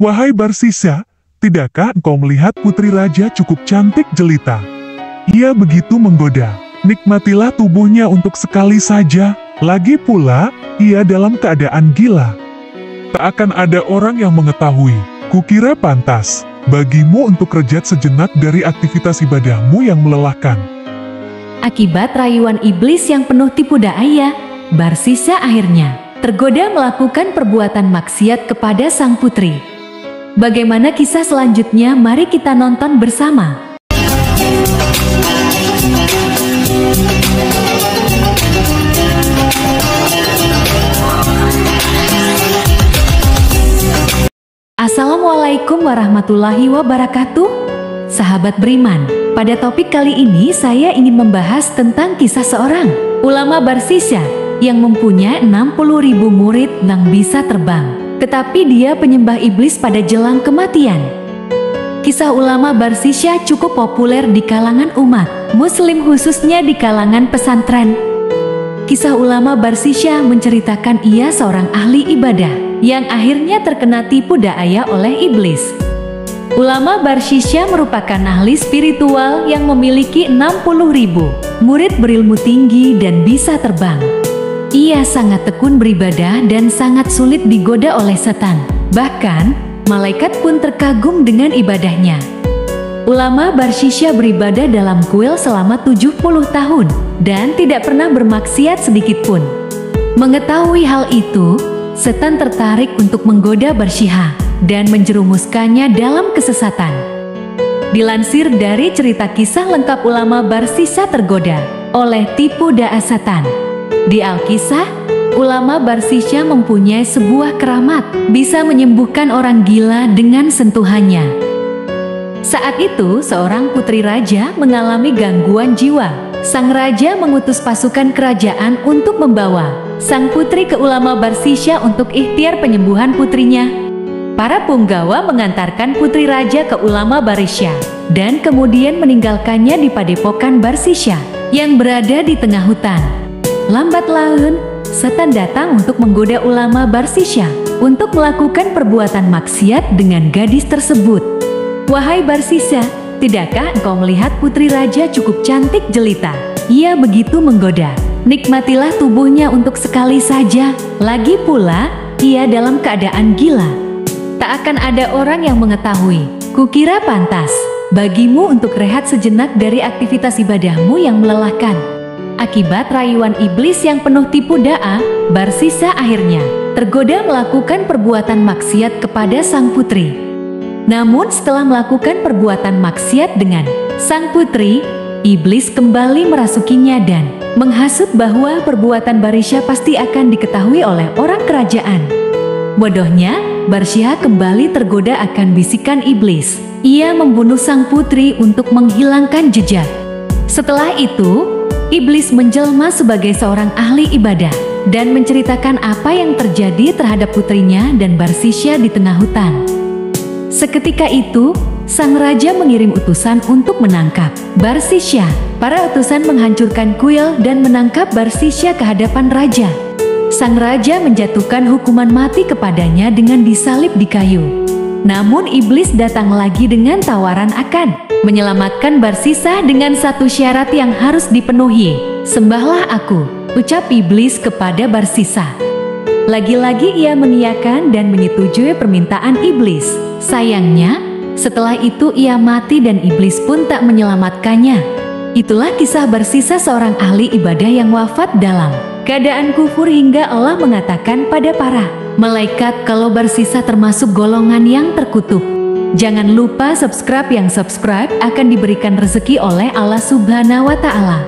Wahai Barsisa, tidakkah engkau melihat putri raja cukup cantik jelita? Ia begitu menggoda. Nikmatilah tubuhnya untuk sekali saja. Lagi pula, ia dalam keadaan gila. Tak akan ada orang yang mengetahui. Kukira pantas bagimu untuk rejat sejenak dari aktivitas ibadahmu yang melelahkan. Akibat rayuan iblis yang penuh tipu daya, Barsisa akhirnya tergoda melakukan perbuatan maksiat kepada sang putri. Bagaimana kisah selanjutnya? Mari kita nonton bersama. Assalamualaikum warahmatullahi wabarakatuh. Sahabat beriman, pada topik kali ini saya ingin membahas tentang kisah seorang ulama Barsisa yang mempunyai 60.000 murid yang bisa terbang. Tetapi dia penyembah iblis pada jelang kematian. Kisah ulama Barsisa cukup populer di kalangan umat Muslim, khususnya di kalangan pesantren. Kisah ulama Barsisa menceritakan ia seorang ahli ibadah yang akhirnya terkena tipu daya oleh iblis. Ulama Barsisa merupakan ahli spiritual yang memiliki 60.000 murid berilmu tinggi dan bisa terbang. Ia sangat tekun beribadah dan sangat sulit digoda oleh setan. Bahkan, malaikat pun terkagum dengan ibadahnya. Ulama Barsisa beribadah dalam kuil selama 70 tahun dan tidak pernah bermaksiat sedikitpun. Mengetahui hal itu, setan tertarik untuk menggoda Barsisa dan menjerumuskannya dalam kesesatan. Dilansir dari cerita kisah lengkap ulama Barsisa tergoda oleh tipu daya setan. Di Alkisah, ulama Barsisa mempunyai sebuah keramat, bisa menyembuhkan orang gila dengan sentuhannya. Saat itu, seorang putri raja mengalami gangguan jiwa. Sang raja mengutus pasukan kerajaan untuk membawa sang putri ke ulama Barsisa untuk ikhtiar penyembuhan putrinya. Para punggawa mengantarkan putri raja ke ulama Barsisa dan kemudian meninggalkannya di padepokan Barsisa yang berada di tengah hutan. Lambat laun, setan datang untuk menggoda ulama Barsisa untuk melakukan perbuatan maksiat dengan gadis tersebut. Wahai Barsisa, tidakkah engkau melihat putri raja cukup cantik jelita? Ia begitu menggoda. Nikmatilah tubuhnya untuk sekali saja. Lagi pula, ia dalam keadaan gila. Tak akan ada orang yang mengetahui. Kukira pantas bagimu untuk rehat sejenak dari aktivitas ibadahmu yang melelahkan. Akibat rayuan iblis yang penuh tipu daya, Barsisa akhirnya tergoda melakukan perbuatan maksiat kepada sang putri. Namun setelah melakukan perbuatan maksiat dengan sang putri, iblis kembali merasukinya dan menghasut bahwa perbuatan Barsisa pasti akan diketahui oleh orang kerajaan. Bodohnya, Barsisa kembali tergoda akan bisikan iblis. Ia membunuh sang putri untuk menghilangkan jejak. Setelah itu, iblis menjelma sebagai seorang ahli ibadah dan menceritakan apa yang terjadi terhadap putrinya dan Barsisa di tengah hutan. Seketika itu, sang raja mengirim utusan untuk menangkap Barsisa. Para utusan menghancurkan kuil dan menangkap Barsisa ke hadapan raja. Sang raja menjatuhkan hukuman mati kepadanya dengan disalib di kayu. Namun iblis datang lagi dengan tawaran akan menyelamatkan Barsisa dengan satu syarat yang harus dipenuhi. Sembahlah aku, ucap iblis kepada Barsisa. Lagi-lagi ia mengiyakan dan menyetujui permintaan iblis. Sayangnya, setelah itu ia mati dan iblis pun tak menyelamatkannya. Itulah kisah Barsisa, seorang ahli ibadah yang wafat dalam keadaan kufur hingga Allah mengatakan pada para malaikat kalau Barsisa termasuk golongan yang terkutuk. Jangan lupa subscribe, yang subscribe akan diberikan rezeki oleh Allah Subhanahu wa Ta'ala.